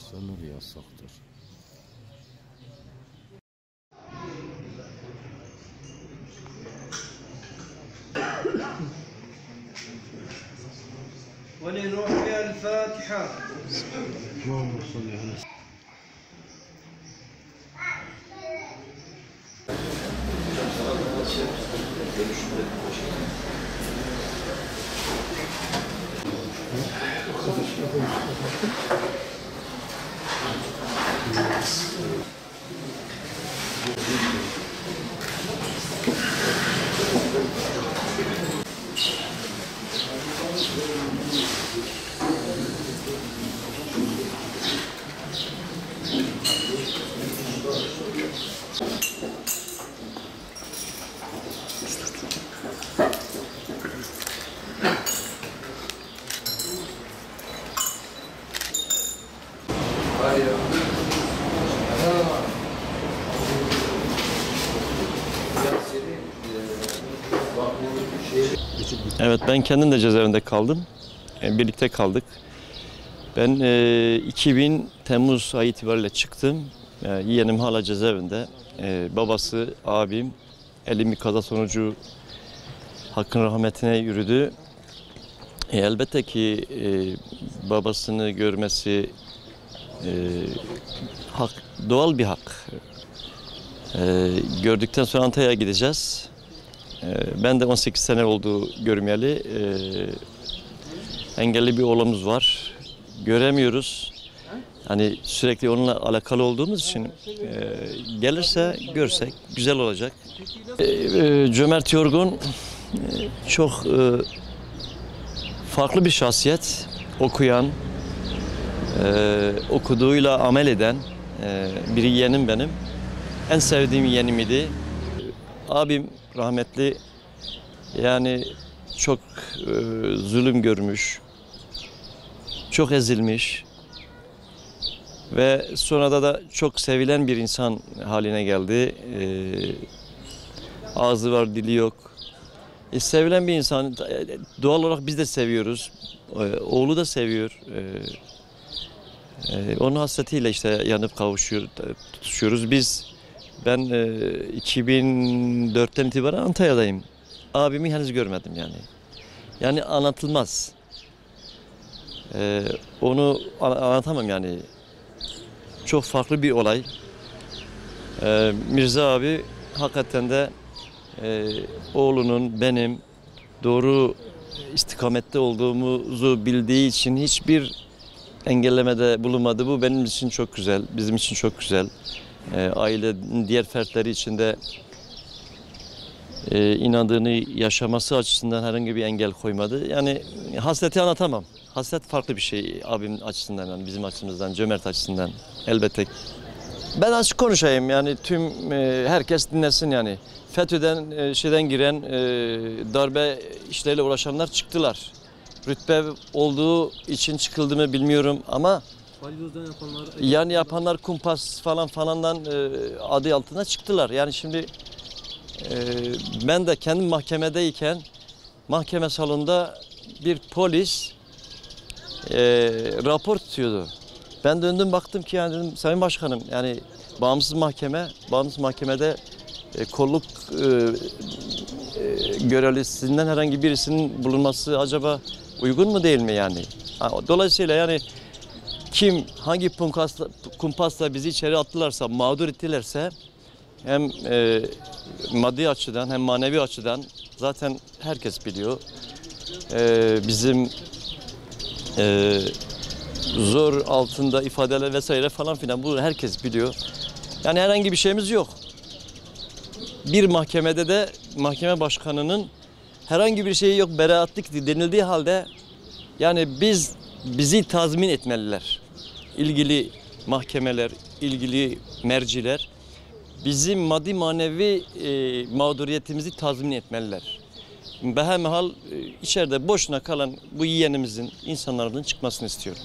görseler yasaktır. ولنوحي الفاتحة. Evet, ben kendim de cezaevinde kaldım. Birlikte kaldık. Ben 2000 Temmuz ayı itibariyle çıktım. Yeğenim hala cezaevinde. Babası, abim, elim bir kaza sonucu hakkın rahmetine yürüdü. Elbette ki babasını görmesi hak, doğal bir hak. Gördükten sonra Antalya'ya gideceğiz. Ben de 18 sene oldu görmeyeli. Engelli bir oğlumuz var. Göremiyoruz. Hani sürekli onunla alakalı olduğumuz için gelirse görsek güzel olacak. Cömert Yorgun çok farklı bir şahsiyet. Okuyan, okuduğuyla amel eden bir yeğenim benim. En sevdiğim yeğenim idi. Abim rahmetli, yani çok zulüm görmüş, çok ezilmiş ve sonra da çok sevilen bir insan haline geldi. Ağzı var, dili yok. Sevilen bir insan, doğal olarak biz de seviyoruz, oğlu da seviyor. Onun hasretiyle işte yanıp tutuşuyoruz. Ben 2004'ten itibaren Antalya'dayım. Abimi henüz görmedim yani. Yani anlatılmaz. Onu anlatamam yani. Çok farklı bir olay. Mirza abi hakikaten de oğlunun benim doğru istikamette olduğumuzu bildiği için hiçbir engellemede bulunmadı. Bu benim için çok güzel, bizim için çok güzel. Ailenin diğer fertleri için de inandığını yaşaması açısından herhangi bir engel koymadı. Yani hasreti anlatamam. Hasret farklı bir şey abim açısından, yani bizim açımızdan, Cömert açısından elbette. Ben açık konuşayım, yani tüm herkes dinlesin yani. FETÖ'den şeyden giren darbe işleriyle uğraşanlar çıktılar. Rütbe olduğu için çıkıldı mı bilmiyorum ama yani yapanlar kumpas falandan adı altına çıktılar. Yani şimdi ben de kendim mahkemedeyken mahkeme salonunda bir polis rapor tutuyordu. Ben döndüm baktım ki yani dedim Sayın Başkanım, yani bağımsız mahkemede kolluk görevlisinden herhangi birisinin bulunması acaba uygun mu değil mi yani? Dolayısıyla yani kim hangi kumpasla bizi içeri attılarsa, mağdur ettilerse hem maddi açıdan hem manevi açıdan zaten herkes biliyor. Bizim zor altında ifadeler vesaire falan filan bunu herkes biliyor. Yani herhangi bir şeyimiz yok. Bir mahkemede de mahkeme başkanının herhangi bir şeyi yok, beraatlik denildiği halde yani bizi tazmin etmeliler. İlgili mahkemeler, ilgili merciler bizim maddi manevi mağduriyetimizi tazmin etmeliler. Behemhal içeride boşuna kalan bu yeğenimizin, insanlarımızın çıkmasını istiyorum.